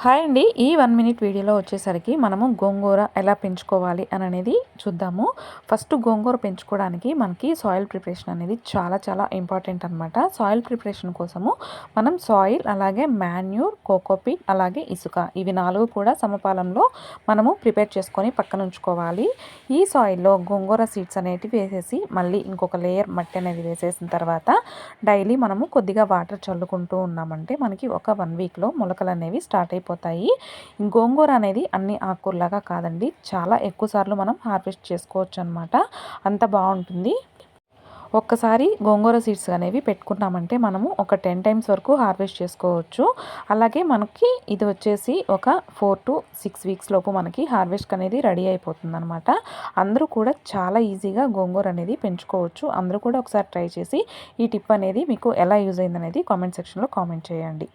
Hi అండి. ఈ 1 minute వీడియోలో వచ్చేసరికి మనము గోంగూర ఎలా పెంచుకోవాలి అని అనేది చూద్దాము. ఫస్ట్ గోంగూర పెంచుకోవడానికి మనకి సాయిల్ ప్రిపరేషన్ అనేది చాలా ఇంపార్టెంట్ అనమాట. సాయిల్ ప్రిపరేషన్ కోసము మనం సాయిల్, అలాగే మాన్యూర్, కోకోపీట్, అలాగే ఇసుక, ఇవి 4 కూడా సమపాలంలో మనము ప్రిపేర్ చేసుకొని పక్కన ఉంచుకోవాలి. ఈ సాయిల్లో గోంగూర సీడ్స్ అనేటివి వేసేసి మళ్ళీ ఇంకొక లేయర్ మట్టి అనేది వేసేసిన తర్వాత డైలీ మనము కొద్దిగా వాటర్ చల్లుకుంటూ ఉన్నామంటే మనకి ఒక 1 వీక్లో మొలకలు అనేవి స్టార్ట్ అయిపోతాయి. గోంగూర అనేది అన్ని ఆకుకూరలాగా కాదండి, చాలా ఎక్కువ సార్లు మనం హార్వెస్ట్ చేసుకోవచ్చు అనమాట. అంత బాగుంటుంది. ఒక్కసారి గోంగూర సీడ్స్ అనేవి పెట్టుకున్నామంటే మనము ఒక 10 టైమ్స్ వరకు హార్వెస్ట్ చేసుకోవచ్చు. అలాగే మనకి ఇది వచ్చేసి ఒక 4 to 6 వీక్స్ లోపు మనకి హార్వెస్ట్ అనేది రెడీ అయిపోతుంది అనమాట. అందరూ కూడా చాలా ఈజీగా గోంగూర అనేది పెంచుకోవచ్చు. అందరూ కూడా ఒకసారి ట్రై చేసి ఈ టిప్ అనేది మీకు ఎలా యూజ్ అయింది అనేది కామెంట్ సెక్షన్లో కామెంట్ చేయండి.